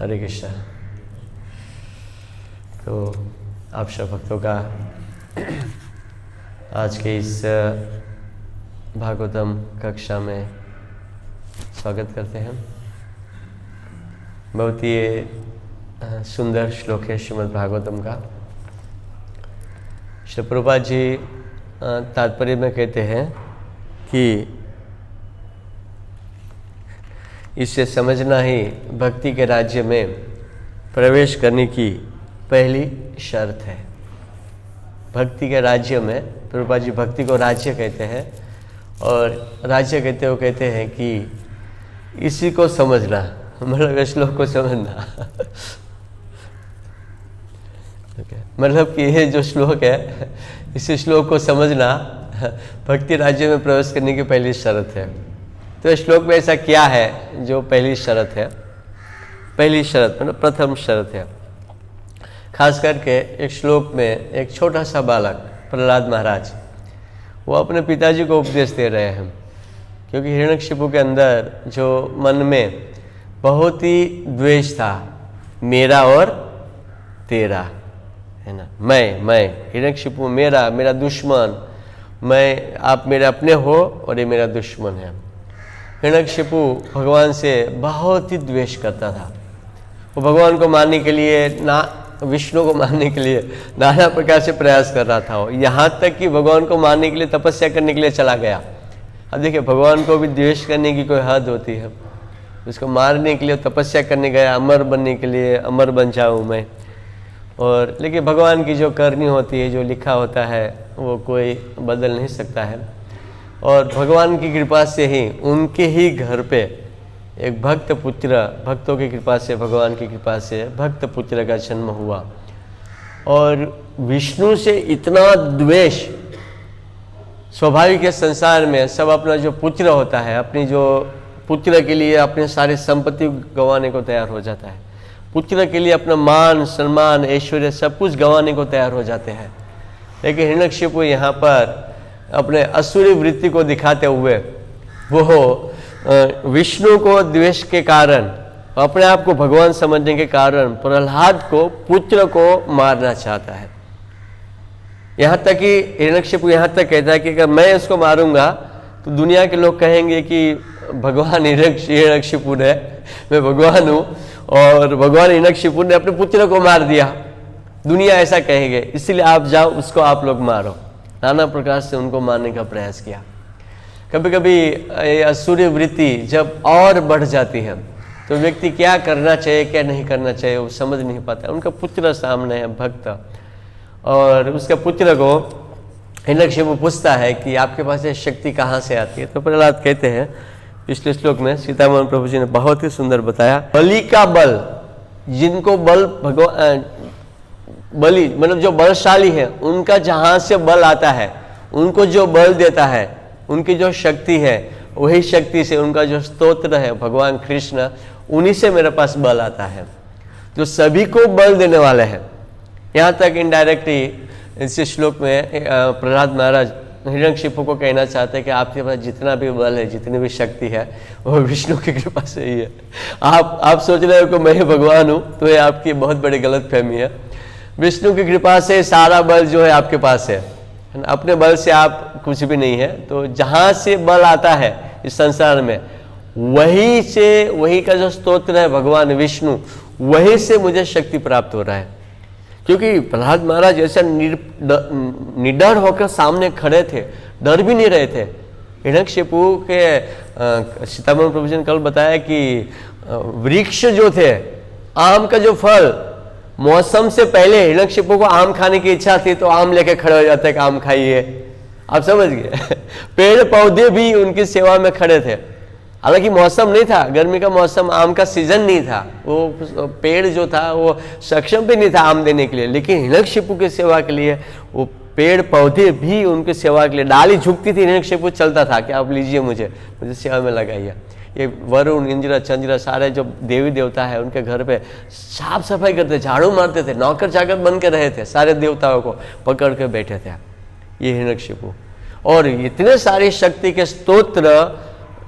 हरे कृष्णा। तो आप सब भक्तों का आज के इस भागवतम कक्षा में स्वागत करते हैं। बहुत ही सुंदर श्लोक है श्रीमद् भागवतम का। श्री प्रभुपाद जी तात्पर्य में कहते हैं कि इसे समझना ही भक्ति के राज्य में प्रवेश करने की पहली शर्त है। भक्ति के राज्य में प्रभुपाद जी भक्ति को राज्य कहते हैं, और राज्य कहते हुए कहते हैं कि इसी को समझना, मतलब श्लोक को समझना मतलब कि ये जो श्लोक है, इसी श्लोक को समझना भक्ति राज्य में प्रवेश करने की पहली शर्त है। तो इस श्लोक में ऐसा क्या है जो पहली शर्त है? पहली शर्त मतलब प्रथम शर्त है। खास करके एक श्लोक में एक छोटा सा बालक प्रहलाद महाराज, वो अपने पिताजी को उपदेश दे रहे हैं, क्योंकि हिरण्यकशिपु के अंदर जो मन में बहुत ही द्वेष था, मेरा और तेरा, है ना, मैं हिरण्यकशिपु मेरा दुश्मन, मैं, आप मेरे अपने हो और ये मेरा दुश्मन है। हिरण्यकशिपु भगवान से बहुत ही द्वेष करता था। वो भगवान को मारने के लिए, विष्णु को मारने के लिए नाना प्रकार से प्रयास कर रहा था। वो यहाँ तक कि भगवान को मारने के लिए तपस्या करने के लिए चला गया। अब देखिए, भगवान को भी द्वेष करने की कोई हद होती है। उसको मारने के लिए तपस्या करने गया, अमर बनने के लिए, अमर बन जाऊँ मैं। और लेकिन भगवान की जो करनी होती है, जो लिखा होता है, वो कोई बदल नहीं सकता है। और भगवान की कृपा से ही उनके ही घर पे एक भक्त पुत्र, भक्तों की कृपा से, भगवान की कृपा से भक्त पुत्र का जन्म हुआ। और विष्णु से इतना द्वेष, स्वाभाविक है संसार में सब अपना जो पुत्र होता है, अपनी जो पुत्र के लिए अपने सारे संपत्ति गंवाने को तैयार हो जाता है। पुत्र के लिए अपना मान, सम्मान, ऐश्वर्य सब कुछ गंवाने को तैयार हो जाते हैं। लेकिन हिरण्यकशिपु यहाँ पर अपने असुरी वृत्ति को दिखाते हुए वो विष्णु को द्वेष के कारण, अपने आप को भगवान समझने के कारण प्रहलाद को, पुत्र को मारना चाहता है। यहाँ तक कि हिरण्यकशिपु यहाँ तक कहता है कि अगर मैं इसको मारूंगा तो दुनिया के लोग कहेंगे कि भगवान हिरण्यकशिपु ने, मैं भगवान हूँ और भगवान हिरण्यकशिपु ने अपने पुत्र को मार दिया, दुनिया ऐसा कहेंगे, इसलिए आप जाओ, उसको आप लोग मारो। नाना प्रकार से उनको मारने का प्रयास किया। कभी कभी असुरी वृत्ति जब और बढ़ जाती है तो व्यक्ति क्या करना चाहिए, क्या नहीं करना चाहिए, वो समझ नहीं पाता। उनका पुत्र सामने है, भक्त, और उसके पुत्र को हिरण्यकशिपु पूछता है कि आपके पास ये शक्ति कहाँ से आती है? तो प्रहलाद कहते हैं, पिछले श्लोक में सीतामोहन प्रभु जी ने बहुत ही सुंदर बताया, बलि का बल, जिनको बल भगवान, बलि मतलब जो बलशाली है, उनका जहां से बल आता है, उनको जो बल देता है, उनकी जो शक्ति है, वही शक्ति से उनका जो स्तोत्र है भगवान कृष्ण, उन्हीं से मेरे पास बल आता है, जो सभी को बल देने वाले हैं। यहाँ तक इनडायरेक्टली इस श्लोक में प्रहलाद महाराज हिरण्यकशिपु को कहना चाहते हैं कि आपके पास जितना भी बल है, जितनी भी शक्ति है, वो विष्णु की कृपा से ही है। आप सोच रहे हो कि मैं भगवान हूँ, तो ये आपकी बहुत बड़ी गलतफहमी है। विष्णु की कृपा से सारा बल जो है आपके पास है, अपने बल से आप कुछ भी नहीं है। तो जहाँ से बल आता है इस संसार में, वही से, वही का जो स्तोत्र है भगवान विष्णु, वही से मुझे शक्ति प्राप्त हो रहा है। क्योंकि प्रहलाद महाराज ऐसा निडर होकर सामने खड़े थे, डर भी नहीं रहे थे। हिरण्यकशिपु के सीतामोहन प्रभु जी ने कल बताया कि वृक्ष जो थे, आम का जो फल, मौसम से पहले हिरण्यकशिपु को आम खाने की इच्छा थी तो आम लेके खड़े हो जाते कि आम खाइए। आप समझ गए पेड़ पौधे भी उनकी सेवा में खड़े थे। हालांकि मौसम नहीं था, गर्मी का मौसम, आम का सीजन नहीं था, वो पेड़ जो था वो सक्षम भी नहीं था आम देने के लिए, लेकिन हिरण्यकशिपु की सेवा के लिए वो पेड़ पौधे भी उनकी सेवा के लिए, डाली झुकती थी, हिरण्यकशिपु चलता था कि आप लीजिए, मुझे सेवा में लगाइए। ये वरुण, इंद्र, चंद्र, सारे जो देवी देवता है उनके घर पे साफ सफाई करते, झाड़ू मारते थे, नौकर चाकर बन के रहे थे, सारे देवताओं को पकड़ के बैठे थे ये हिरण्यकशिपु। और इतने सारी शक्ति के स्तोत्र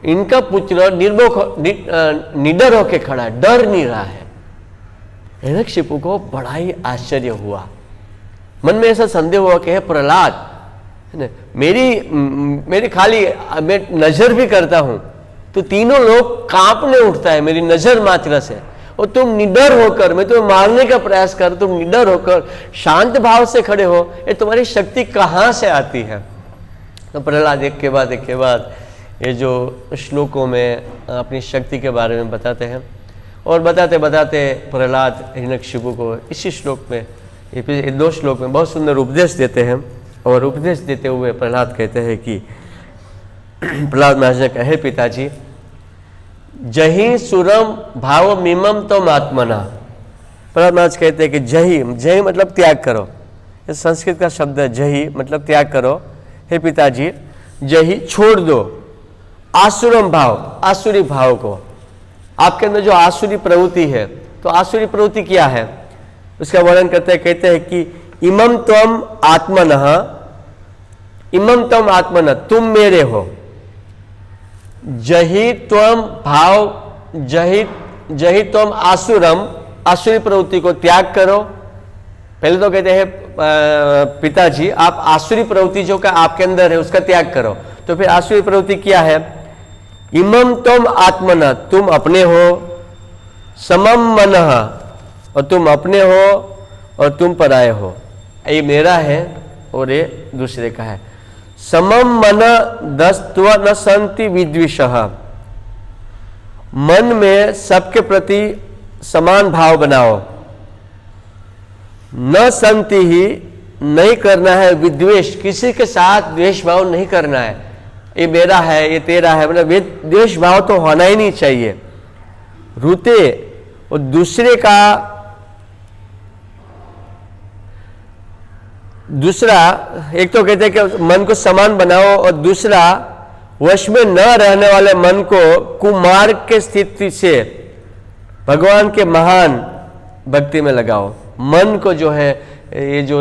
इनका पुत्र निर्भोक निडर होके खड़ा है, डर नहीं रहा है। हिरण्यकशिपु को बड़ा ही आश्चर्य हुआ। मन में ऐसा संदेह हुआ कि हे प्रहलाद, है ना, मेरी खाली मैं नजर भी करता हूं तो तीनों लोग कांपने उठता है मेरी नजर मात्र से, और तुम निडर होकर, मैं तुम्हें मारने का प्रयास कर, तुम निडर होकर शांत भाव से खड़े हो, ये तुम्हारी शक्ति कहां से आती है? तो प्रहलाद एक के बाद ये जो श्लोकों में अपनी शक्ति के बारे में बताते हैं, और बताते बताते प्रहलाद हिरण्यकशिपु को इसी श्लोक में, ये 2 श्लोक में बहुत सुंदर उपदेश देते हैं। और उपदेश देते हुए प्रहलाद कहते हैं कि प्रहलाद महाराज ने कहे, पिताजी, जही सुरम भाव मीमम तम आत्मना। प्रहलाद महाराज कहते हैं कि जही मतलब त्याग करो, ये संस्कृत का शब्द है। जही मतलब त्याग करो। हे पिताजी, जही छोड़ दो आसुरम भाव, आसुरी भाव को। आपके अंदर जो आसुरी प्रवृत्ति है, तो आसुरी प्रवृत्ति क्या है उसका वर्णन करते हैं। कहते हैं कि इमम त्वम आत्मनः, इमम त्वम आत्मनः, तुम मेरे हो। जही त्वम भाव, जही त्वम आसुरम, आसुरी प्रवृत्ति को त्याग करो। पहले तो कहते हैं पिताजी, आप आसुरी प्रवृत्ति जो का आपके अंदर है उसका त्याग करो। तो फिर आसुरी प्रवृत्ति क्या है? इमम त्वम आत्मनः, तुम अपने हो। समम मनः, और तुम अपने हो और तुम पराये हो। ये मेरा है और ये दूसरे का है। समम मन दस्त्व न संति विद्विषः, मन में सबके प्रति समान भाव बनाओ। न संति ही, नहीं करना है विद्वेष, किसी के साथ द्वेष भाव नहीं करना है। ये मेरा है, ये तेरा है, मतलब द्वेष भाव तो होना ही नहीं चाहिए। रूते, और दूसरे दूसरा, एक तो कहते हैं कि मन को समान बनाओ, और दूसरा वश में न रहने वाले मन को कुमार्ग के स्थिति से भगवान के महान भक्ति में लगाओ। मन को जो है, ये जो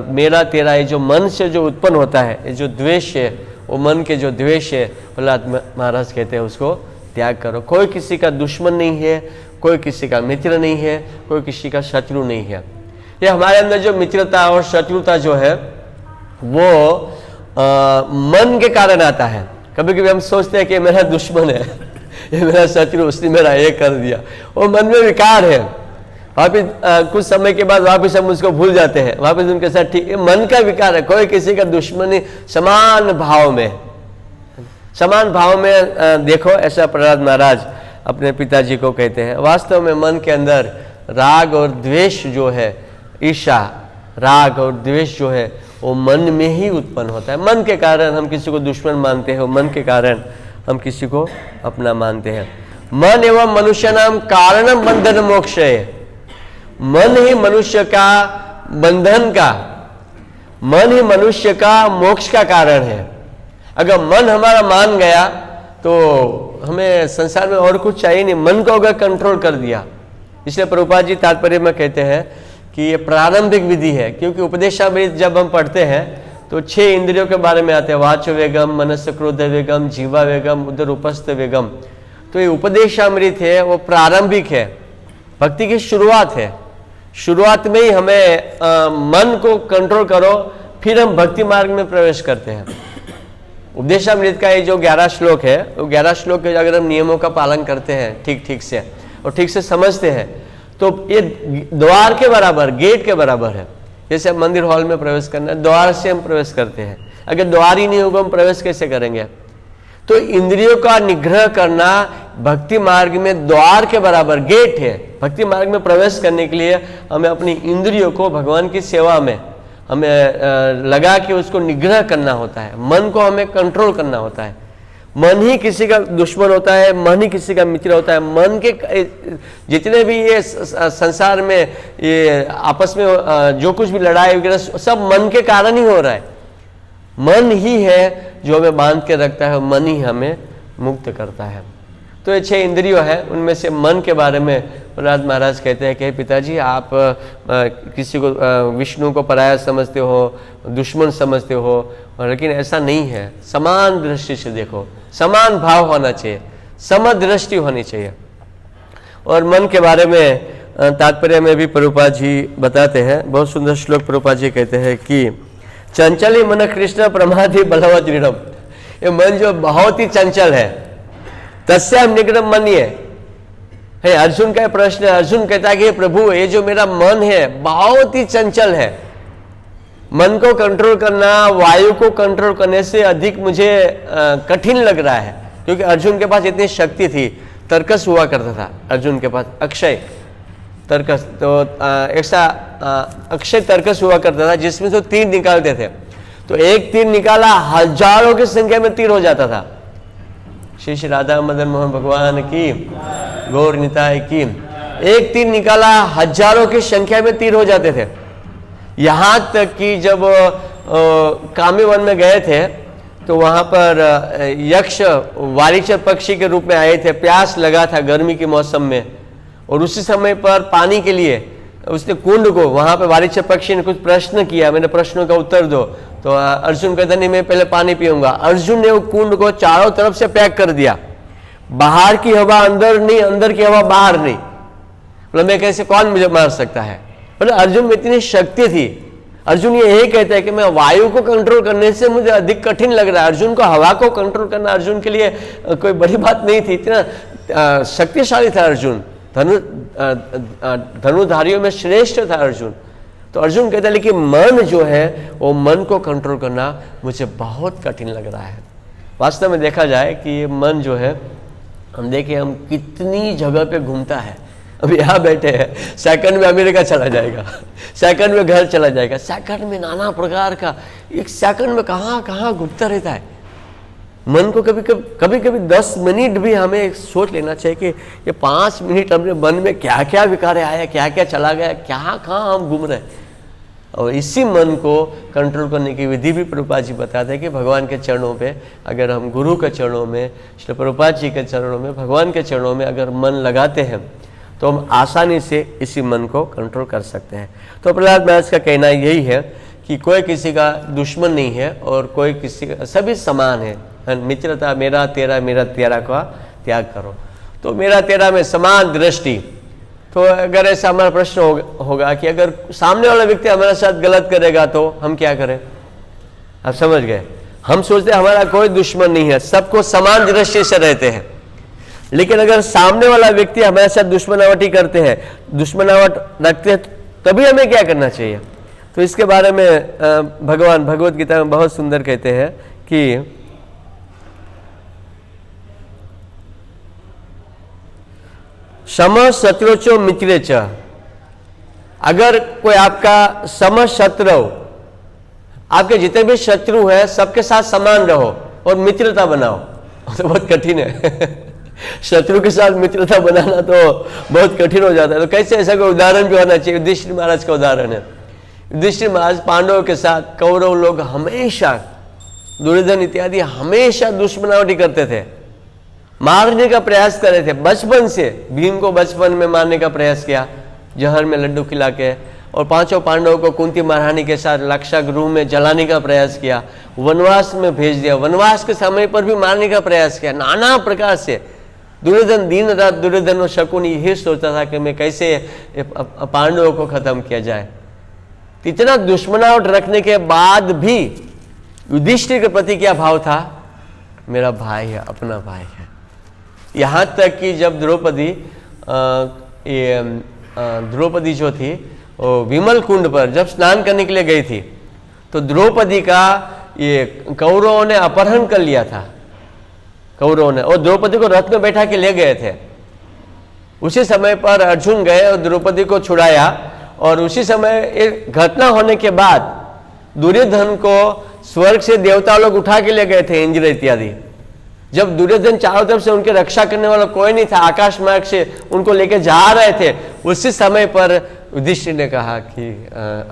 मेरा तेरा, ये जो मन से जो उत्पन्न होता है, ये जो द्वेष है, वो मन के जो द्वेष है, प्रहलाद महाराज कहते हैं उसको त्याग करो। कोई किसी का दुश्मन नहीं है, कोई किसी का मित्र नहीं है, कोई किसी का शत्रु नहीं है। ये हमारे अंदर जो मित्रता और शत्रुता जो है वो मन के कारण आता है। कभी कभी हम सोचते हैं कि मेरा दुश्मन है, ये मेरा शत्रु, उसने मेरा ये कर दिया, वो मन में विकार है। वापिस कुछ समय के बाद वापिस हम उसको भूल जाते हैं, वापिस उनके साथ ठीक, मन का विकार है। कोई किसी का दुश्मनी, समान भाव में, समान भाव में देखो, ऐसा प्रहलाद महाराज अपने पिताजी को कहते हैं। वास्तव में मन के अंदर राग और द्वेष जो है, ईर्ष्या, राग और द्वेष जो है, वो मन में ही उत्पन्न होता है। मन के कारण हम किसी को दुश्मन मानते हैं, मन के कारण हम किसी को अपना मानते हैं। मन एवं मनुष्य नाम कारणम बंधन मोक्ष है। मन ही मनुष्य का बंधन का, मन ही मनुष्य का मोक्ष का कारण है। अगर मन हमारा मान गया तो हमें संसार में और कुछ चाहिए नहीं। मन को अगर कंट्रोल कर दिया, इसलिए प्रभुपाद जी तात्पर्य में कहते हैं कि ये प्रारंभिक विधि है। क्योंकि उपदेशामृत जब हम पढ़ते हैं तो 6 इंद्रियों के बारे में आते हैं, वाच वेगम, मनस्य क्रोध वेगम, जीवा वेगम, उदर उपस्थ वेगम। तो ये उपदेशामृत है, वो प्रारंभिक है, भक्ति की शुरुआत है। शुरुआत में ही हमें मन को कंट्रोल करो, फिर हम भक्ति मार्ग में प्रवेश करते हैं। उपदेशामृत का ये जो 11 श्लोक है, वो 11 श्लोक के अगर हम नियमों का पालन करते हैं ठीक से और ठीक से समझते हैं, तो ये द्वार के बराबर, गेट के बराबर है। जैसे हम मंदिर हॉल में प्रवेश करना है, द्वार से हम प्रवेश करते हैं। अगर द्वार ही नहीं होगा हम प्रवेश कैसे करेंगे? तो इंद्रियों का निग्रह करना भक्ति मार्ग में द्वार के बराबर, गेट है। भक्ति मार्ग में प्रवेश करने के लिए हमें अपनी इंद्रियों को भगवान की सेवा में हमें लगा के उसको निग्रह करना होता है। मन को हमें कंट्रोल करना होता है। मन ही किसी का दुश्मन होता है, मन ही किसी का मित्र होता है। मन के जितने भी ये संसार में ये आपस में जो कुछ भी लड़ाई वगैरह सब मन के कारण ही हो रहा है। मन ही है जो हमें बांध के रखता है, मन ही हमें मुक्त करता है। तो ये 6 इंद्रियों हैं, उनमें से मन के बारे में प्रहलाद महाराज कहते हैं कि पिताजी, आप किसी को विष्णु को पराया समझते हो, दुश्मन समझते हो, लेकिन ऐसा नहीं है। समान दृष्टि से देखो, समान भाव होना चाहिए, समदृष्टि होनी चाहिए। और मन के बारे में तात्पर्य में भी प्रभुपाद जी बताते हैं, बहुत सुंदर श्लोक प्रभुपाद जी कहते हैं कि चंचली मन कृष्ण प्रमादि बलवत दृढ़, ये मन जो बहुत ही चंचल है, तस्याम निग्रह मन्ये है। अर्जुन का प्रश्न है, अर्जुन कहता है कि प्रभु ये जो मेरा मन है बहुत ही चंचल है, मन को कंट्रोल करना वायु को कंट्रोल करने से अधिक मुझे कठिन लग रहा है, क्योंकि अर्जुन के पास इतनी शक्ति थी, तर्कस हुआ करता था अर्जुन के पास, अक्षय तर्कस, तो ऐसा अक्षय तर्कस हुआ करता था जिसमें तो तीर निकालते थे, तो एक तीर निकाला हजारों की संख्या में तीर हो जाता था। श्री श्री राधा मदन मोहन भगवान की, गौर निताय की, एक तीर निकाला हजारों की संख्या में तीर हो जाते थे। यहां तक कि जब कामी वन में गए थे तो वहां पर यक्ष वारिचर पक्षी के रूप में आए थे, प्यास लगा था गर्मी के मौसम में, और उसी समय पर पानी के लिए उसने कुंड को, वहां पर वारिचर पक्षी ने कुछ प्रश्न किया, मेरे प्रश्नों का उत्तर दो, तो अर्जुन कहता नहीं मैं पहले पानी पीऊंगा। अर्जुन ने वो कुंड को चारों तरफ से पैक कर दिया, बाहर की हवा अंदर नहीं, अंदर की हवा बाहर नहीं, मतलब मैं कैसे, कौन मुझे मार सकता है, मतलब अर्जुन में इतनी शक्ति थी। अर्जुन ये यही कहता है कि मैं वायु को कंट्रोल करने से मुझे अधिक कठिन लग रहा है, अर्जुन को हवा को कंट्रोल करना अर्जुन के लिए कोई बड़ी बात नहीं थी, इतना शक्तिशाली था अर्जुन, धनुधारियों में श्रेष्ठ था अर्जुन। तो अर्जुन कहता है लेकिन मन जो है वो मन को कंट्रोल करना मुझे बहुत कठिन लग रहा है। वास्तव में देखा जाए कि ये मन जो है, हम देखें हम कितनी जगह पे घूमता है, अभी यहाँ बैठे हैं, सेकंड में अमेरिका चला जाएगा, सेकंड में घर चला जाएगा, सेकंड में नाना प्रकार का, एक सेकंड में कहाँ कहाँ घूमता रहता है। मन को कभी कभी 10 मिनट भी हमें सोच लेना चाहिए कि ये 5 मिनट हमने मन में क्या क्या विकार आया, क्या क्या चला गया, क्या कहाँ हम घूम रहे हैं। और इसी मन को कंट्रोल करने की विधि भी प्रभुपाद जी बताते हैं कि भगवान के चरणों पे, अगर हम गुरु के चरणों में, श्री प्रभुपाद जी के चरणों में, भगवान के चरणों में अगर मन लगाते हैं तो हम आसानी से इसी मन को कंट्रोल कर सकते हैं। तो प्रहलाद महाराज का कहना यही है कि कोई किसी का दुश्मन नहीं है और कोई किसी का, सभी समान है, मित्रता मेरा तेरा मेरा तेरा का त्याग करो। तो मेरा तेरा में समान दृष्टि। तो अगर ऐसा हमारा प्रश्न होगा कि अगर सामने वाला व्यक्ति हमारे साथ गलत करेगा तो हम क्या करें? आप समझ गए, हम सोचते हैं हमारा कोई दुश्मन नहीं है, सबको समान दृष्टि से रहते हैं। लेकिन अगर सामने वाला व्यक्ति हमारे साथ दुश्मनावटी करते हैं, दुश्मनावट रखते हैं, तभी हमें क्या करना चाहिए? तो इसके बारे में भगवान भगवत गीता में बहुत सुंदर कहते हैं कि सम शत्रुचो मित्रे च, अगर कोई आपका सम शत्रु, आपके जितने भी शत्रु हैं सबके साथ समान रहो और मित्रता बनाओ। तो बहुत कठिन है शत्रु के साथ मित्रता बनाना तो बहुत कठिन हो जाता है। तो कैसे, ऐसा कोई उदाहरण भी होना चाहिए। युधिष्ठिर महाराज का उदाहरण है। युधिष्ठिर महाराज पांडवों के साथ, कौरव लोग हमेशा, दुर्योधन इत्यादि हमेशा दुश्मनावटी करते थे, मारने का प्रयास कर रहे थे बचपन से। भीम को बचपन में मारने का प्रयास किया, जहर में लड्डू खिला के, और पांचों पांडवों को कुंती महारानी के साथ लाक्षागृह में जलाने का प्रयास किया, वनवास में भेज दिया, वनवास के समय पर भी मारने का प्रयास किया, नाना प्रकार से। दुर्योधन दिन रात, दुर्योधन और शकुन यही सोचता था कि मैं कैसे पांडवों को खत्म किया जाए। इतना दुश्मनावट रखने के बाद भी युधिष्ठिर के प्रति क्या भाव था? मेरा भाई है, अपना भाई है। यहाँ तक कि जब द्रौपदी जो थी वो विमल कुंड पर जब स्नान करने के लिए गई थी, तो द्रौपदी का ये कौरवों ने अपहरण कर लिया था, कौरवों ने, और द्रौपदी को रथ में बैठा के ले गए थे। उसी समय पर अर्जुन गए और द्रौपदी को छुड़ाया, और उसी समय एक घटना होने के बाद दुर्योधन को स्वर्ग से देवता लोग उठा के ले गए थे, इंद्र इत्यादि। जब दुर्योधन चारों तरफ से उनके रक्षा करने वाला कोई नहीं था, आकाश मार्ग से उनको लेके जा रहे थे, उसी समय पर युधिष्ठिर ने कहा कि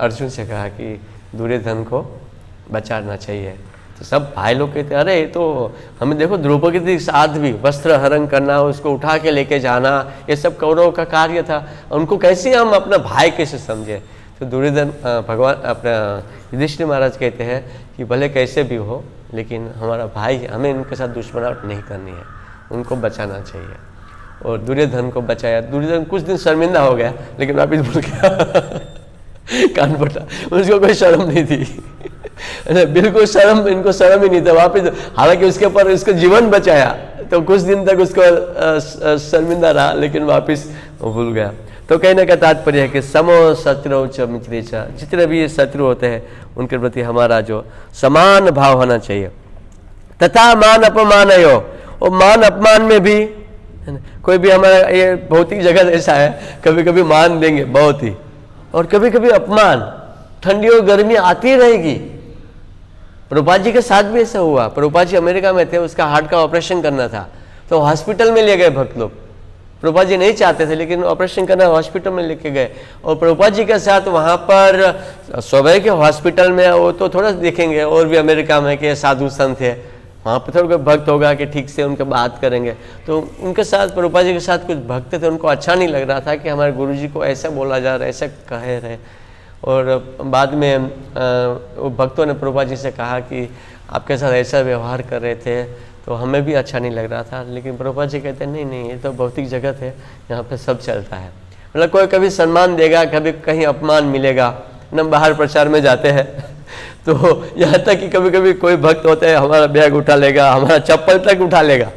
अर्जुन से कहा कि दुर्योधन को बचाना चाहिए। तो सब भाई लोग कहते अरे तो हमें देखो, द्रौपदी के साथ भी वस्त्र हरण करना, उसको उठा के लेके जाना, ये सब कौरवों का कार्य था, उनको कैसे हम अपना भाई कैसे समझे? तो दुर्योधन भगवान अपना युधिष्ठिर महाराज कहते हैं कि भले कैसे भी हो, लेकिन हमारा भाई, हमें इनके साथ दुश्मनावट नहीं करनी है, उनको बचाना चाहिए। और दुर्योधन को बचाया। दुर्योधन कुछ दिन शर्मिंदा हो गया लेकिन वापिस भूल गया कान फटा, उसको कोई शर्म नहीं थी बिल्कुल शर्म, इनको शर्म ही नहीं था वापिस। हालांकि उसके ऊपर उसका जीवन बचाया तो कुछ दिन तक उसको शर्मिंदा रहा लेकिन वापिस भूल गया। तो कहने का तात्पर्य है कि समो शत्रु च मित्रे च, जितने भी शत्रु होते हैं उनके प्रति हमारा जो समान भाव होना चाहिए। तथा मान अपमान यो, और मान अपमान में भी कोई भी हमारा ये भौतिक जगत ऐसा है, कभी कभी मान देंगे बहुत ही, और कभी कभी अपमान, ठंडी और गर्मी आती रहेगी। प्रभुपाद जी के साथ भी ऐसा हुआ। प्रभुपाद जी अमेरिका में थे, उसका हार्ट का ऑपरेशन करना था तो हॉस्पिटल में ले गए भक्त लोग। प्रभुपाद जी नहीं चाहते थे लेकिन ऑपरेशन करना हॉस्पिटल में लेके गए, और प्रभुपाद जी के साथ वहाँ पर स्वाभाविक के हॉस्पिटल में वो तो थोड़ा देखेंगे, और भी अमेरिका में के साधु संत है वहाँ पर थोड़ा कोई भक्त होगा कि ठीक से उनके बात करेंगे। तो उनके साथ प्रभुपाद जी के साथ कुछ भक्त थे, उनको अच्छा नहीं लग रहा था कि हमारे गुरुजी को ऐसा बोला जा रहा है, ऐसा कह रहे। और बाद में वो भक्तों ने प्रभुपाद जी से कहा कि आपके साथ ऐसा व्यवहार कर रहे थे तो हमें भी अच्छा नहीं लग रहा था। लेकिन प्रभुपाद जी कहते हैं नहीं नहीं, ये तो भौतिक जगत है, यहाँ पे सब चलता है। मतलब कोई कभी सम्मान देगा, कभी कहीं अपमान मिलेगा। न बाहर प्रचार में जाते हैं तो यहाँ तक कि कभी कभी कोई भक्त होता है हमारा बैग उठा लेगा, हमारा चप्पल तक उठा लेगा,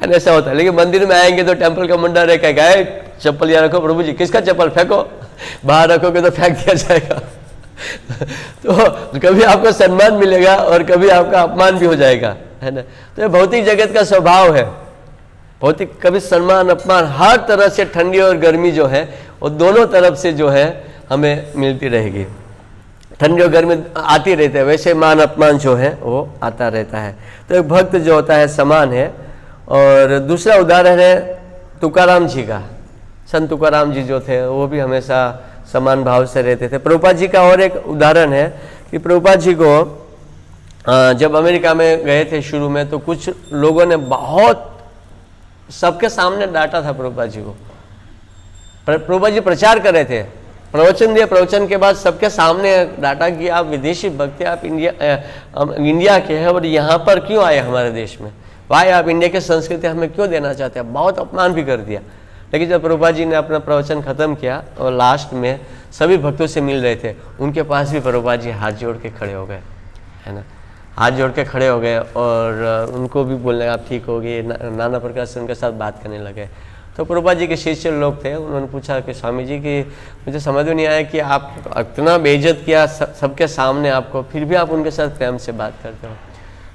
ऐसा होता है। लेकिन मंदिर में आएंगे तो टेम्पल का मुंडा रह के गए चप्पल यहाँ रखो प्रभु जी, किसका चप्पल फेंको, बाहर रखोगे तो फेंक दिया जाएगा तो कभी आपको सम्मान मिलेगा और कभी आपका अपमान भी हो जाएगा, है ना। तो ये भौतिक जगत का स्वभाव है। भौतिक कभी सम्मान अपमान हर तरह से, ठंडी और गर्मी जो है वो दोनों तरफ से जो है हमें मिलती रहेगी। ठंडी और गर्मी आती रहती है, वैसे मान अपमान जो है वो आता रहता है। तो एक भक्त जो होता है समान है। और दूसरा उदाहरण है तुकाराम जी का। संत तुकाराम जी जो थे वो भी हमेशा समान भाव से रहते थे। प्रभुपाद जी का और एक उदाहरण है कि प्रभुपाद जी को जब अमेरिका में गए थे शुरू में तो कुछ लोगों ने बहुत सबके सामने डांटा था प्रभुपाद जी को। प्रभुपाद जी प्रचार कर रहे थे, प्रवचन दिए, प्रवचन के बाद सबके सामने डांटा कि आप विदेशी भक्त, आप इंडिया के हैं और यहाँ पर क्यों आए हमारे देश में, भाई आप इंडिया की संस्कृति हमें क्यों देना चाहते हैं। बहुत अपमान भी कर दिया। लेकिन जब प्रभुपाद जी ने अपना प्रवचन खत्म किया और लास्ट में सभी भक्तों से मिल रहे थे, उनके पास भी प्रभुपाद जी हाथ जोड़ के खड़े हो गए, है ना। हाथ जोड़ के खड़े हो गए और उनको भी बोलने आप ठीक हो गए, नाना प्रकार से उनके साथ बात करने लगे। तो प्रभुपाद जी के शिष्य लोग थे, उन्होंने पूछा कि स्वामी जी कि मुझे समझ में नहीं आया कि आप इतना बेइज्जत किया सबके सामने आपको, फिर भी आप उनके साथ प्रेम से बात करते हो।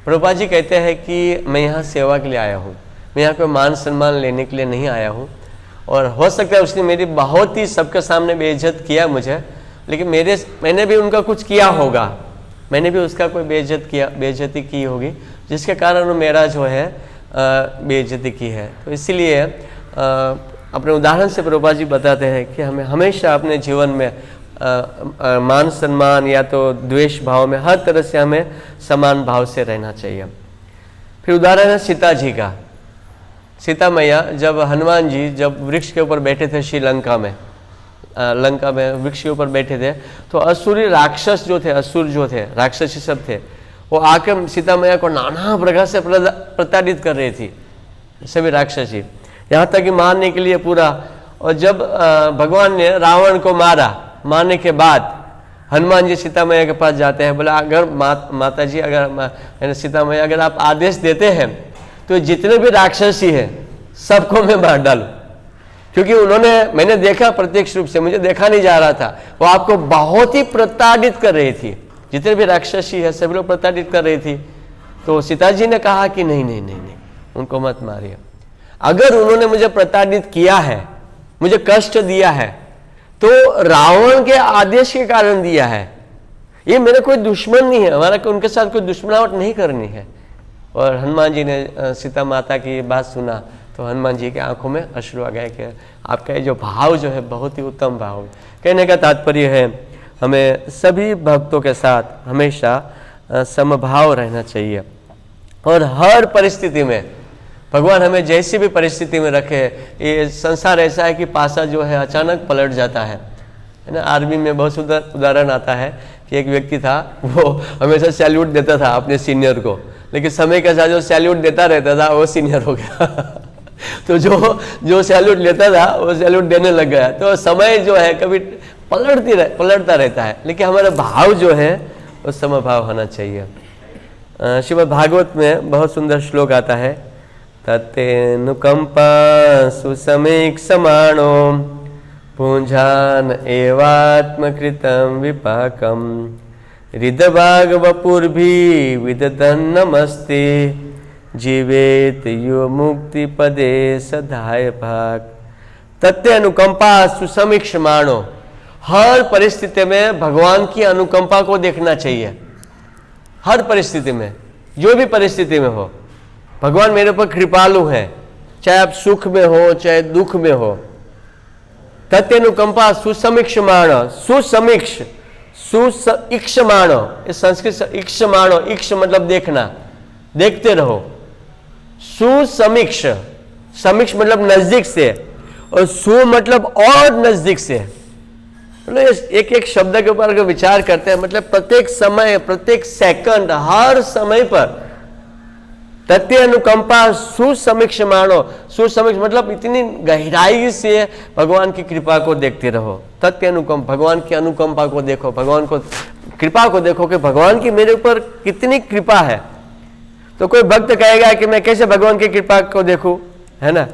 प्रभुपाद जी कहते हैं कि मैं यहाँ सेवा के लिए आया हूँ, मैं यहाँ कोई मान सम्मान लेने के लिए नहीं आया हूँ। और हो सकता है उसने मेरी बहुत ही सबके सामने बेइज्जत किया मुझे, लेकिन मैंने भी उनका कुछ किया होगा, मैंने भी उसका कोई बेइज्जती की होगी जिसके कारण मेरा जो है बेइज्जती की है। तो इसीलिए अपने उदाहरण से प्रभुपाद जी बताते हैं कि हमें हमेशा अपने जीवन में मान सम्मान या तो द्वेष भाव में हर तरह से हमें समान भाव से रहना चाहिए। फिर उदाहरण है सीता जी का। सीता मैया जब हनुमान जी जब वृक्ष के ऊपर बैठे थे श्रीलंका में, लंका में वृक्ष के ऊपर बैठे थे तो असुरी राक्षस जो थे, असुर जो थे, राक्षसी सब थे, वो आकर सीता मैया को नाना प्रकार से प्रताड़ित कर रही थी सभी राक्षसी, यहाँ तक कि मारने के लिए पूरा। और जब भगवान ने रावण को मारने के बाद हनुमान जी सीता मैया के पास जाते हैं, बोला अगर माता जी अगर सीता मैया अगर आप आदेश देते हैं तो जितने भी राक्षसी हैं सबको मैं मार डालूं, क्योंकि मैंने देखा प्रत्यक्ष रूप से, मुझे देखा नहीं जा रहा था, वो आपको बहुत ही प्रताड़ित कर रही थी, जितने भी राक्षसी है सभी लोग प्रताड़ित कर रही थी। तो सीता जी ने कहा कि नहीं नहीं नहीं नहीं, उनको मत मारिए। अगर उन्होंने मुझे प्रताड़ित किया है, मुझे कष्ट दिया है, तो रावण के आदेश के कारण दिया है, ये मेरा कोई दुश्मन नहीं है, हमारा उनके साथ कोई दुश्मनावट नहीं करनी है। और हनुमान जी ने सीता माता की बात सुना तो हनुमान जी के आंखों में अश्रु आ गए कि आपका ये जो भाव जो है बहुत ही उत्तम भाव है। कहने का तात्पर्य है हमें सभी भक्तों के साथ हमेशा समभाव रहना चाहिए और हर परिस्थिति में भगवान हमें जैसी भी परिस्थिति में रखे। ये संसार ऐसा है कि पासा जो है अचानक पलट जाता है ना। आर्मी में बहुत सुंदर उदाहरण आता है कि एक व्यक्ति था, वो हमेशा सैल्यूट देता था अपने सीनियर को, लेकिन समय के साथ जो सैल्यूट देता रहता था वो सीनियर हो गया तो जो सैल्यूट लेता था वो सैल्यूट देने लग गया। तो समय जो है कभी पलटता रहता है, लेकिन हमारा भाव जो है वो समभाव होना चाहिए। श्रीमद् भागवत में बहुत सुंदर श्लोक आता है, तत्तेनुकंपा सुसमीक्षमाणो पुंजान एवात्मकृतं विपाकम हृदभाग वपुर्भि विदधन् नमस्ते जीवेत यो मुक्ति पदे सधाय भाग। तत्ते अनुकंपा सुसमीक्षमाणो, हर परिस्थिति में भगवान की अनुकंपा को देखना चाहिए। हर परिस्थिति में, जो भी परिस्थिति में हो, भगवान मेरे ऊपर कृपालु है, चाहे आप सुख में हो चाहे दुख में हो। तत्नुकंपा सुसमीक्षमाण, सुसमीक्ष सुइक्षमाण, इस संस्कृत इक्षमाण, इक्ष मतलब देखना, देखते रहो। सुसमीक्ष, समीक्ष मतलब नजदीक से, और सु मतलब और नजदीक से। मतलब एक एक शब्द के ऊपर अगर विचार करते हैं, मतलब प्रत्येक समय, प्रत्येक सेकंड, हर समय पर तत्य अनुकंपा सुसमीक्षमाणो। सुसमीक्ष मतलब इतनी गहराई से भगवान की कृपा को देखते रहो। तत्य अनुकंप, भगवान की अनुकंपा को देखो, भगवान को कृपा को देखो कि भगवान की मेरे ऊपर कितनी कृपा है। तो कोई भक्त कहेगा कि मैं कैसे भगवान की कृपा को देखूं, है ना,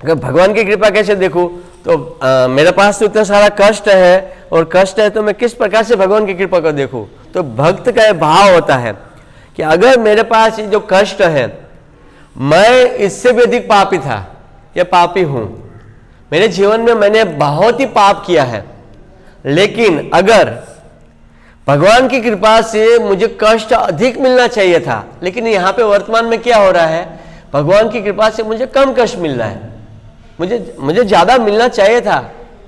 अगर भगवान की कृपा कैसे देखूं, तो मेरे पास तो इतना सारा कष्ट है, और कष्ट है तो मैं किस प्रकार से भगवान की कृपा को देखूं। तो भक्त का भाव होता है कि अगर मेरे पास ये जो कष्ट है, मैं इससे भी अधिक पापी था या पापी हूं, मेरे जीवन में मैंने बहुत ही पाप किया है, लेकिन अगर भगवान की कृपा से मुझे कष्ट अधिक मिलना चाहिए था, लेकिन यहाँ पे वर्तमान में क्या हो रहा है, भगवान की कृपा से मुझे कम कष्ट मिल रहा है, मुझे ज्यादा मिलना चाहिए था।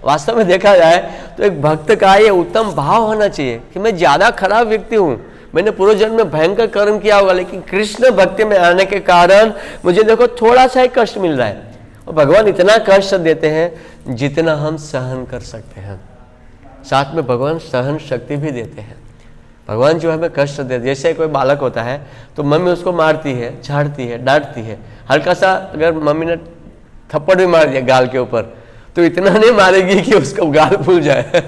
वास्तव में देखा जाए तो एक भक्त का ये उत्तम भाव होना चाहिए कि मैं ज्यादा खराब व्यक्ति हूं, मैंने पूर्व जन्म में भयंकर कर्म किया होगा, लेकिन कृष्ण भक्ति में आने के कारण मुझे देखो थोड़ा सा ही कष्ट मिल रहा है। और भगवान इतना कष्ट देते हैं जितना हम सहन कर सकते हैं, साथ में भगवान सहन शक्ति भी देते हैं। भगवान जो हमें कष्ट देते, जैसे कोई बालक होता है तो मम्मी उसको मारती है, झाड़ती है, डांटती है, हल्का सा अगर मम्मी ने थप्पड़ भी मार दिया गाल के ऊपर, तो इतना नहीं मारेगी कि उसका गाल फूल जाए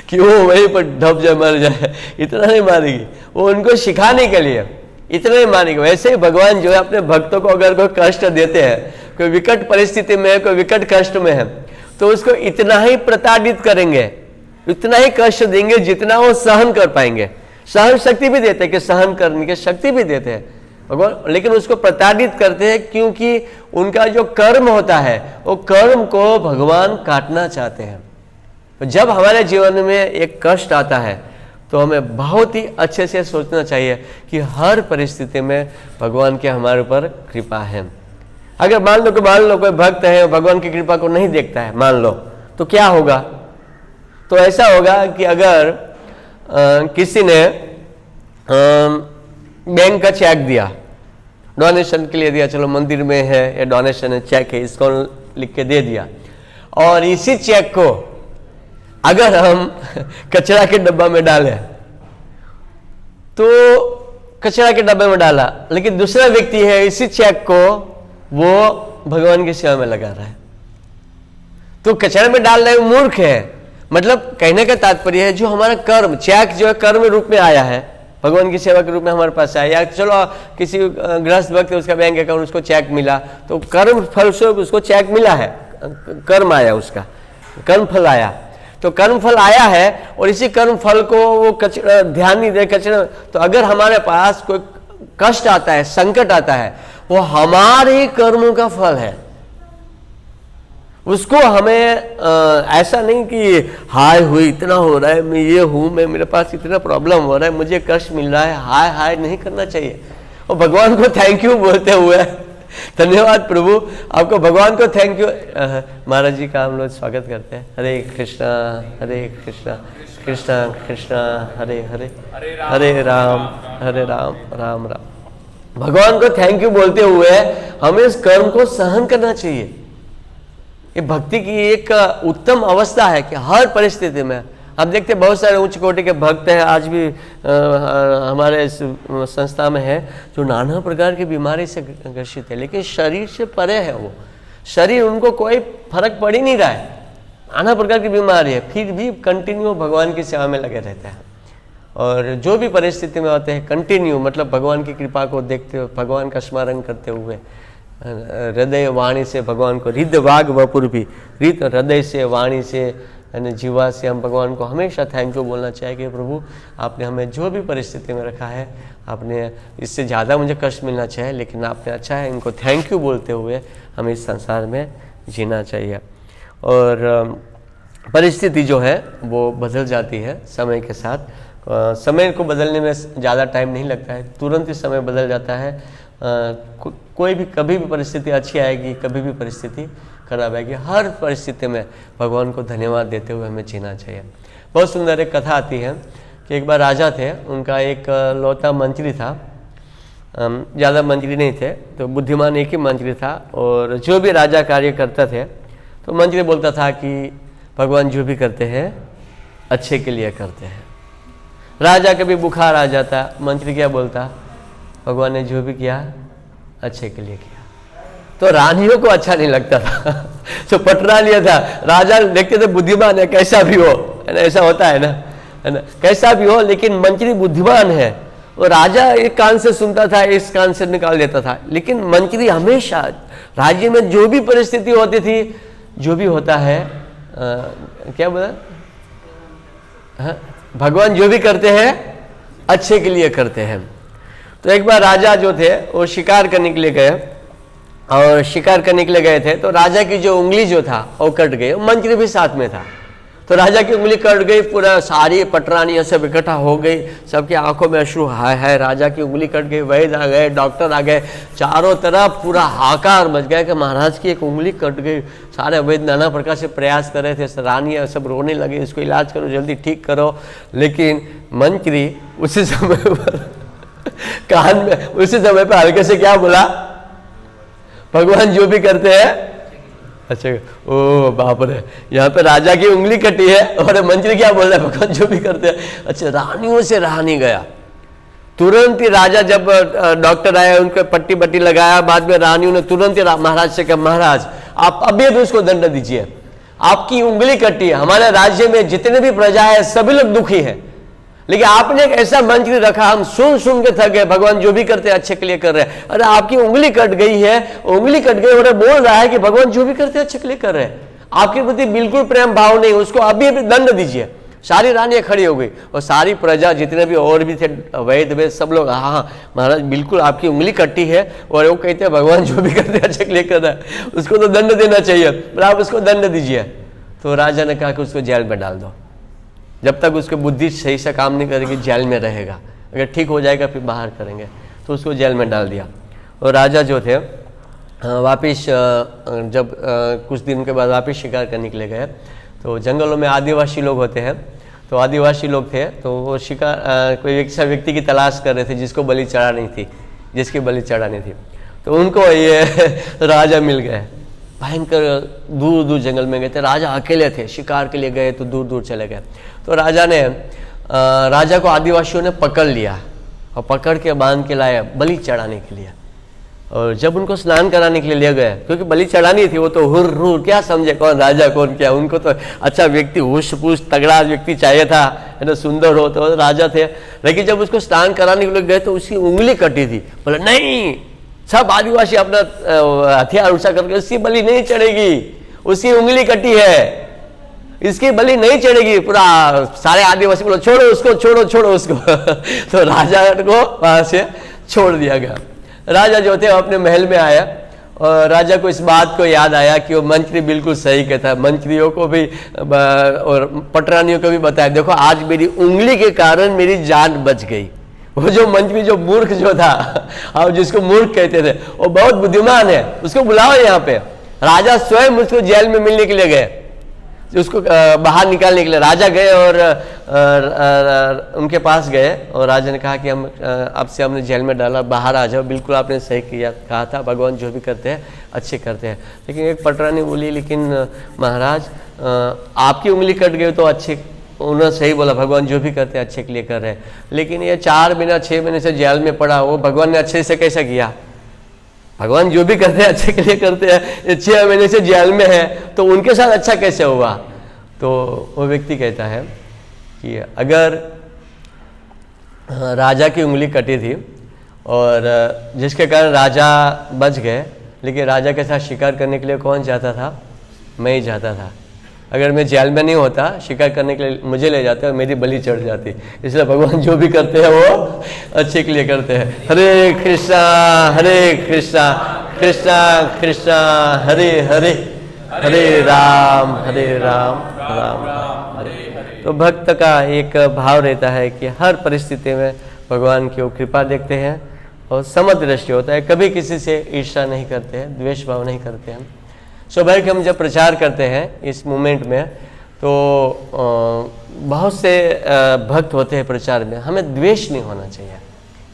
कि वो वहीं पर ढप जाए, मर जाए, इतना नहीं मारेगी, वो उनको सिखाने के लिए इतना ही मारेगी। वैसे ही भगवान जो है अपने भक्तों को अगर कोई कष्ट देते हैं, कोई विकट परिस्थिति में है, कोई विकट कष्ट में है, तो उसको इतना ही प्रताड़ित करेंगे, इतना ही कष्ट देंगे जितना वो सहन कर पाएंगे। सहन शक्ति भी देते हैं कि सहन करने की शक्ति भी देते हैं भगवान, लेकिन उसको प्रताड़ित करते हैं क्योंकि उनका जो कर्म होता है वो कर्म को भगवान काटना चाहते हैं। तो जब हमारे जीवन में एक कष्ट आता है तो हमें बहुत ही अच्छे से सोचना चाहिए कि हर परिस्थिति में भगवान की हमारे ऊपर कृपा है। अगर मान लो कोई भक्त है भगवान की कृपा को नहीं देखता है, मान लो, तो क्या होगा? तो ऐसा होगा कि अगर किसी ने बैंक का चेक दिया, डोनेशन के लिए दिया, चलो मंदिर में है या डोनेशन है, चेक है, इसको लिख के दे दिया, और इसी चेक को अगर हम कचरा के डब्बा में डालें, तो कचरा के डब्बे में डाला, लेकिन दूसरा व्यक्ति है इसी चेक को वो भगवान की सेवा में लगा रहा है, तो कचरे में डाल रहे मूर्ख है। मतलब कहने का तात्पर्य है जो हमारा कर्म, चेक जो है कर्म रूप में आया है, भगवान की सेवा के रूप में हमारे पास आया, या चलो किसी गृहस्थ भक्त उसका बैंक अकाउंट उसको चेक मिला, तो कर्म फल से उसको चेक मिला है, कर्म आया, उसका कर्म फल आया, तो कर्म फल आया है, और इसी कर्म फल को वो कचरा ध्यान नहीं दे, कचरा। तो अगर हमारे पास कोई कष्ट आता है, संकट आता है, वो हमारे कर्मों का फल है। उसको हमें ऐसा नहीं कि हाय हुई इतना हो रहा है, मैं ये हूं, मैं मेरे पास इतना प्रॉब्लम हो रहा है, मुझे कष्ट मिल रहा है, हाय हाय नहीं करना चाहिए। और भगवान को थैंक यू बोलते हुए, धन्यवाद प्रभु, आपको भगवान को थैंक यू। महाराज जी का हम लोग स्वागत करते हैं। हरे कृष्णा कृष्णा कृष्णा हरे हरे, हरे राम राम राम। भगवान को थैंक यू बोलते हुए हमें इस कर्म को सहन करना चाहिए। ये भक्ति की एक उत्तम अवस्था है कि हर परिस्थिति में हम देखते हैं बहुत सारे उच्च कोटि के भक्त हैं, आज भी हमारे इस संस्था में है, जो नाना प्रकार की बीमारी से ग्रसित है, लेकिन शरीर से परे है। वो शरीर उनको कोई फर्क पड़ ही नहीं रहा है, नाना प्रकार की बीमारी है, फिर भी कंटिन्यू भगवान की सेवा में लगे रहते हैं। और जो भी परिस्थिति में होते हैं कंटिन्यू, मतलब भगवान की कृपा को देखते हुए, भगवान का स्मरण करते हुए, हृदय वाणी से भगवान को, हृदय वाग वपुर भी, हृदय से, वाणी से, यानी जीवा से हम भगवान को हमेशा थैंक यू बोलना चाहिए कि प्रभु आपने हमें जो भी परिस्थिति में रखा है, आपने इससे ज़्यादा मुझे कष्ट मिलना चाहिए, लेकिन आपने अच्छा है, इनको थैंक यू बोलते हुए हमें इस संसार में जीना चाहिए। और परिस्थिति जो है वो बदल जाती है समय के साथ, समय को बदलने में ज़्यादा टाइम नहीं लगता है, तुरंत ही समय बदल जाता है। कोई भी, कभी भी परिस्थिति अच्छी आएगी, कभी भी परिस्थिति खराब आएगी, हर परिस्थिति में भगवान को धन्यवाद देते हुए हमें जीना चाहिए। बहुत सुंदर एक कथा आती है कि एक बार राजा थे, उनका एक लौता मंत्री था, ज़्यादा मंत्री नहीं थे, तो बुद्धिमान एक ही मंत्री था, और जो भी राजा कार्य करते थे तो मंत्री बोलता था कि भगवान जो भी करते हैं अच्छे के लिए करते हैं। राजा कभी बुखार आ जाता, मंत्री क्या बोलता, भगवान ने जो भी किया अच्छे के लिए किया। तो रानियों को अच्छा नहीं लगता था तो पटरा लिया था। राजा देखते थे बुद्धिमान है, कैसा भी हो, है ना, ऐसा होता है ना, कैसा भी हो, लेकिन मंत्री बुद्धिमान है, और राजा एक कान से सुनता था, इस कान से निकाल देता था। लेकिन मंत्री हमेशा, राज्य में जो भी परिस्थिति होती थी, जो भी होता है, क्या बोला, भगवान जो भी करते हैं अच्छे के लिए करते हैं। तो एक बार राजा जो थे वो शिकार करने के लिए गए, और शिकार करने के लिए गए थे, तो राजा की जो उंगली जो था वो कट गई, मंत्री भी साथ में था, तो राजा की उंगली कट गई, पूरा सारी पटरानियां सब इकट्ठा हो गई, सबकी आंखों में अश्रु, हाय हाय राजा की उंगली कट गई। वैद्य आ गए, डॉक्टर आ गए, चारों तरफ पूरा हाहाकार मच गया कि महाराज की एक उंगली कट गई। सारे वैद्य नाना प्रकार से प्रयास कर रहे थे, रानियां सब रोने लगी, इसको इलाज करो, जल्दी ठीक करो। लेकिन मंत्री उसी समय पर कान में, उसी समय पर हल्के से क्या बोला, भगवान जो भी करते हैं अच्छा। ओ बाप रे, यहाँ पे राजा की उंगली कटी है और मंत्री क्या बोल रहा है, भगवान जो भी करते हैं अच्छा। रानियों से रहा नहीं गया, तुरंत ही राजा, जब डॉक्टर आया उनको पट्टी बट्टी लगाया, बाद में रानियों ने तुरंत ही महाराज से कहा, महाराज आप अभी भी उसको दंड दीजिए, आपकी उंगली कटी है, हमारे राज्य में जितने भी प्रजा है सभी लोग दुखी है, लेकिन आपने एक ऐसा मंत्री रखा, हम सुन सुन के थक गए, भगवान जो भी करते हैं अच्छे के लिए कर रहे हैं। अरे आपकी उंगली कट गई है, उंगली कट गई और बोल रहा है कि भगवान जो भी करते हैं अच्छे के लिए कर रहे हैं, आपके प्रति बिल्कुल प्रेम भाव नहीं, उसको अभी अभी दंड दीजिए। सारी रानियां खड़ी हो गई और सारी प्रजा, जितने भी और भी थे, वैद्य सब लोग, हाँ हाँ महाराज बिल्कुल आपकी उंगली कटी है, और वो कहते हैं भगवान जो भी करते हैं अच्छे के लिए कर रहा है, उसको तो दंड देना चाहिए, पर आप उसको दंड दीजिए। तो राजा ने कहा कि उसको जेल में डाल दो, जब तक उसकी बुद्धि सही से काम नहीं करेगी जेल में रहेगा, अगर ठीक हो जाएगा फिर बाहर करेंगे। तो उसको जेल में डाल दिया। और राजा जो थे वापिस, जब कुछ दिन के बाद वापिस शिकार करने के लिए गए, तो जंगलों में आदिवासी लोग होते हैं, तो आदिवासी लोग थे, तो वो शिकार कोई ऐसा व्यक्ति की तलाश कर रहे थे जिसको बलि चढ़ानी थी, जिसकी बलि चढ़ानी थी। तो उनको ये राजा मिल गए, भयंकर दूर दूर जंगल में गए थे, राजा अकेले थे, शिकार के लिए गए तो दूर दूर चले गए। तो राजा को आदिवासियों ने पकड़ लिया और पकड़ के बांध के लाया बलि चढ़ाने के लिए। और जब उनको स्नान कराने के लिए ले गए, क्योंकि बलि चढ़ानी थी, वो तो हुर्र क्या समझे कौन राजा कौन क्या, उनको तो अच्छा व्यक्ति, हुश पुश तगड़ा व्यक्ति चाहिए था, है ना, सुंदर हो, तो राजा थे। लेकिन जब उसको स्नान कराने के लिए गए तो उसकी उंगली कटी थी। बोले नहीं, सब आदिवासी अपना हथियार उठा करके, उसकी बलि नहीं चढ़ेगी, उसकी उंगली कटी है, इसकी बलि नहीं चढ़ेगी। पूरा सारे आदिवासी बोलो छोड़ो उसको, छोड़ो छोड़ो उसको तो राजा को वहां से छोड़ दिया गया। राजा जो थे अपने महल में आया, और राजा को इस बात को याद आया कि वो मंत्री बिल्कुल सही कहता है। मंत्रियों को भी और पटरानियों को भी बताया, देखो आज मेरी उंगली के कारण मेरी जान बच गई। वो जो मंत्री, जो मूर्ख जो था, और जिसको मूर्ख कहते थे, वो बहुत बुद्धिमान है, उसको बुलाओ यहाँ पे। राजा स्वयं उसको जेल में मिलने के लिए गए, उसको बाहर निकालने के लिए राजा गए, और उनके पास गए, और राजा ने कहा कि हम आपसे हमने जेल में डाला, बाहर आ जाओ, बिल्कुल आपने सही किया, कहा था भगवान जो भी करते हैं अच्छे करते हैं। लेकिन एक पटरानी बोली, लेकिन महाराज आपकी उंगली कट गई तो अच्छे उन्होंने सही बोला, भगवान जो भी करते हैं अच्छे के लिए कर रहे हैं। लेकिन ये 4 महीना 6 महीने से जेल में पड़ा, वो भगवान ने अच्छे से कैसा किया? भगवान जो भी करते हैं अच्छे के लिए करते हैं, ये 6 महीने से जेल में है तो उनके साथ अच्छा कैसे हुआ? तो वो व्यक्ति कहता है कि अगर राजा की उंगली कटी थी और जिसके कारण राजा बच गए, लेकिन राजा के साथ शिकार करने के लिए कौन जाता था? मैं ही जाता था। अगर मैं जेल में नहीं होता, शिकार करने के लिए मुझे ले जाते और मेरी बलि चढ़ जाती। इसलिए भगवान जो भी करते हैं वो अच्छे के लिए करते हैं। हरे कृष्णा कृष्णा कृष्णा हरे हरे, हरे राम राम राम हरे। तो भक्त का एक भाव रहता है कि हर परिस्थिति में भगवान की वो कृपा देखते हैं और समदृष्टि होता है। कभी किसी से ईर्ष्या नहीं करते हैं, द्वेष भाव नहीं करते हैं। स्वाभाविक हम जब प्रचार करते हैं इस मूवमेंट में तो बहुत से भक्त होते हैं प्रचार में। हमें द्वेष नहीं होना चाहिए,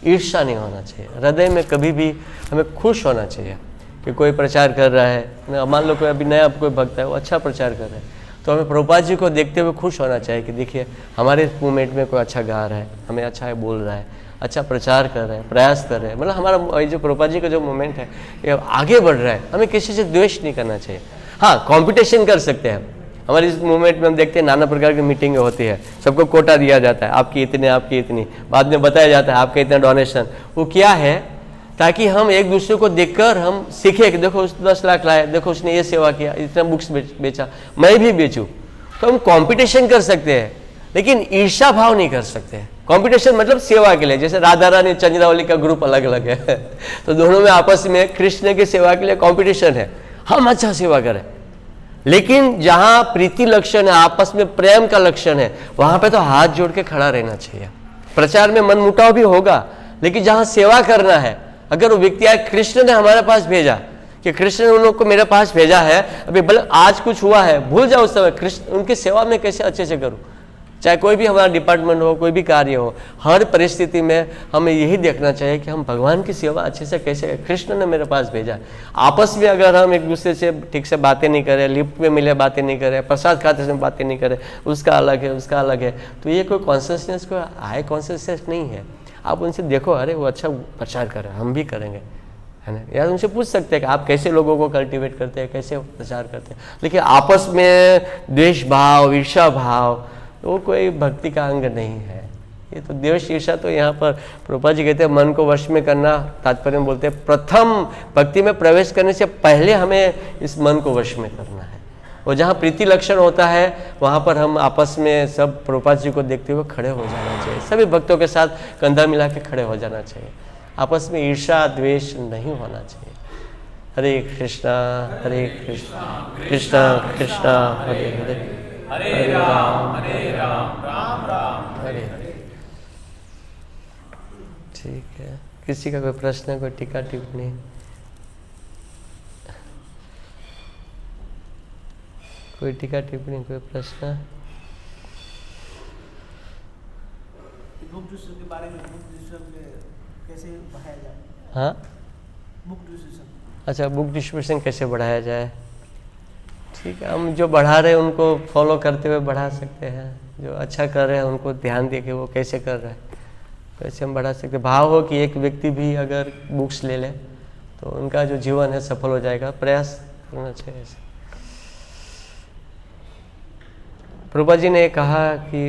ईर्ष्या नहीं होना चाहिए। हृदय में कभी भी हमें खुश होना चाहिए कि कोई प्रचार कर रहा है। मान लो कोई अभी नया कोई भक्त है, वो अच्छा प्रचार कर रहा है, तो हमें प्रभुपाद जी को देखते हुए खुश होना चाहिए कि देखिए हमारे मूवमेंट में कोई अच्छा गा रहा है, हमें अच्छा बोल रहा है, अच्छा प्रचार कर रहे हैं, प्रयास कर रहे हैं। मतलब हमारा जो प्रभुपाद जी का जो मूवमेंट है ये आगे बढ़ रहा है। हमें किसी से द्वेष नहीं करना चाहिए। हाँ, कंपटीशन कर सकते हैं। हमारे इस मूवमेंट में हम देखते हैं नाना प्रकार की मीटिंगें होती है, सबको कोटा दिया जाता है, आपकी इतने, आपकी इतनी, बाद में बताया जाता है आपका इतना डोनेशन। वो क्या है? ताकि हम एक दूसरे को देखकर हम सीखें कि देखो उस 10 लाख लाए, देखो उसने ये सेवा किया, इतना बुक्स बेचा, मैं भी बेचूं। तो हम कंपटीशन कर सकते हैं, लेकिन ईर्ष्या भाव नहीं कर सकते हैं। कंपटीशन मतलब सेवा के लिए, जैसे राधा रानी चंद्रावली का ग्रुप अलग अलग है तो दोनों में आपस में कृष्ण की सेवा के लिए कंपटीशन है, हम अच्छा सेवा करें। लेकिन जहां प्रीति लक्षण है, आपस में प्रेम का लक्षण है, वहां पे तो हाथ जोड़ के खड़ा रहना चाहिए। प्रचार में मनमुटाव भी होगा, लेकिन जहां सेवा करना है, अगर वो व्यक्ति आए, कृष्ण ने हमारे पास भेजा कि कृष्ण ने उन लोग को मेरे पास भेजा है, अभी भले आज कुछ हुआ है, भूल जाओ उस समय, कृष्ण उनकी सेवा में कैसे अच्छे से करूं। चाहे कोई भी हमारा डिपार्टमेंट हो, कोई भी कार्य हो, हर परिस्थिति में हमें यही देखना चाहिए कि हम भगवान की सेवा अच्छे से कैसे, कृष्ण ने मेरे पास भेजा। आपस में अगर हम एक दूसरे से ठीक से बातें नहीं करें, लिफ्ट में मिले बातें नहीं करें, प्रसाद खाते समय बातें नहीं करें, उसका अलग है, उसका अलग है, तो ये कोई कॉन्सियसनेस, कोई हाई कॉन्सियसनेस नहीं है। आप उनसे देखो, अरे वो अच्छा प्रचार कर रहे हैं, हम भी करेंगे, है ना। यार उनसे पूछ सकते हैं कि आप कैसे लोगों को कल्टीवेट करते हैं, कैसे प्रचार करते हैं। लेकिन आपस में द्वेष भाव, ईर्ष्या भाव, वो कोई भक्ति का अंग नहीं है। ये तो द्वेष ईर्ष्या तो यहाँ पर प्रभुपाद जी कहते हैं मन को वश में करना, तात्पर्य में बोलते हैं प्रथम भक्ति में प्रवेश करने से पहले हमें इस मन को वश में करना है। और जहाँ प्रीति लक्षण होता है वहाँ पर हम आपस में सब प्रभुपाद जी को देखते हुए खड़े हो जाना चाहिए। सभी भक्तों के साथ कंधा मिला के खड़े हो जाना चाहिए। आपस में ईर्ष्या द्वेष नहीं होना चाहिए। हरे कृष्णा कृष्णा कृष्णा हरे हरे, हरे राम राम राम हरे हरे। ठीक है, किसी का कोई प्रश्न, कोई टीका टिप्पणी? कोई टीका टिप्पणी, कोई प्रश्न? के बारे में कैसे बढ़ाया जाए? हाँ, बुक डिस्ट्रीब्यूशन। अच्छा, बुक डिस्ट्रीब्यूशन कैसे बढ़ाया जाए? ठीक है, हम जो बढ़ा रहे हैं उनको फॉलो करते हुए बढ़ा सकते हैं। जो अच्छा कर रहे हैं उनको ध्यान दे के वो कैसे कर रहे हैं, वैसे हम बढ़ा सकते हैं। भाव हो कि एक व्यक्ति भी अगर बुक्स ले ले तो उनका जो जीवन है सफल हो जाएगा। प्रयास करना चाहिए ऐसे। प्रभुपाद जी ने कहा कि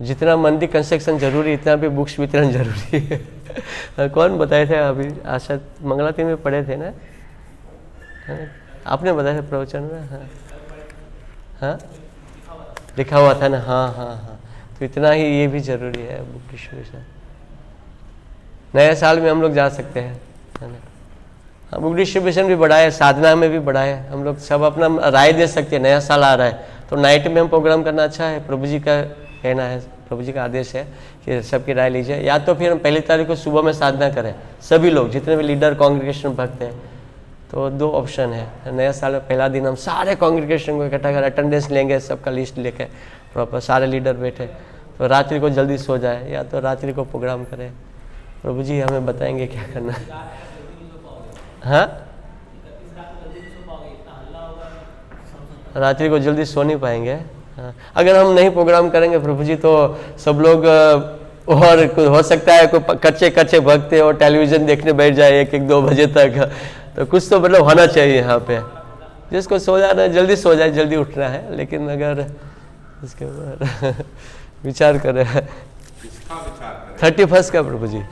जितना मंदिर कंस्ट्रक्शन जरूरी, इतना भी बुक्स वितरण जरूरी है। कौन बताए थे अभी? आशा मंगला 3 में पढ़े थे ना, आपने बताया था प्रवचन में। हाँ हाँ, लिखा हुआ था ना। हाँ हाँ हाँ, तो इतना ही ये भी जरूरी है बुक डिस्ट्रीब्यूशन। नए साल में हम लोग जा सकते हैं, है ना। हाँ, बुक डिस्ट्रीब्यूशन भी बढ़ाए, साधना में भी बढ़ाए। हम लोग सब अपना राय दे सकते हैं। नया साल आ रहा है तो नाइट में हम प्रोग्राम करना अच्छा है। प्रभु जी का कहना है, प्रभु जी का आदेश है कि सबकी राय लीजिए। या तो फिर हम 1 तारीख को सुबह में साधना करें, सभी लोग जितने भी लीडर कांग्रेगेशन भक्त हैं। तो 2 ऑप्शन है। नया साल में पहला दिन हम सारे कांग्रेगेशन को इकट्ठा कर अटेंडेंस लेंगे, सबका लिस्ट लेके प्रॉपर सारे लीडर बैठे। तो रात्रि को जल्दी सो जाए, या तो रात्रि को प्रोग्राम करें। प्रभु जी हमें बताएंगे क्या करना है। हाँ, रात्रि को जल्दी सो नहीं पाएंगे। हाँ, अगर हम नहीं प्रोग्राम करेंगे प्रभु जी तो सब लोग और हो सकता है कोई कच्चे कच्चे भक्त और टेलीविज़न देखने बैठ जाए 1-2 बजे तक, तो कुछ तो मतलब होना चाहिए यहाँ पे। जिसको सो जाना है जल्दी सो जाए, जल्दी उठना है, लेकिन अगर इसके ऊपर विचार करें। 31 का प्रभु जी।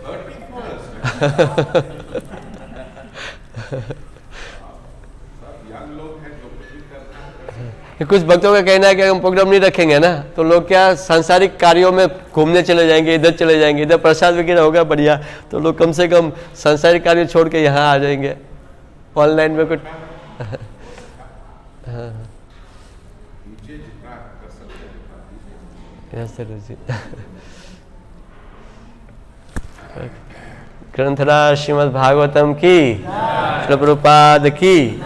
कुछ भक्तों का कहना है कि हम प्रोग्राम नहीं रखेंगे ना तो लोग क्या सांसारिक कार्यों में घूमने चले जाएंगे, इधर चले जाएंगे, इधर प्रसाद वगैरह होगा बढ़िया, तो लोग कम से कम सांसारिक कार्य छोड़ के यहाँ आ जाएंगे। ऑनलाइन में कुछ हाँ जी। ग्रंथराज श्रीमद् भागवतम की, श्रील प्रभुपाद की।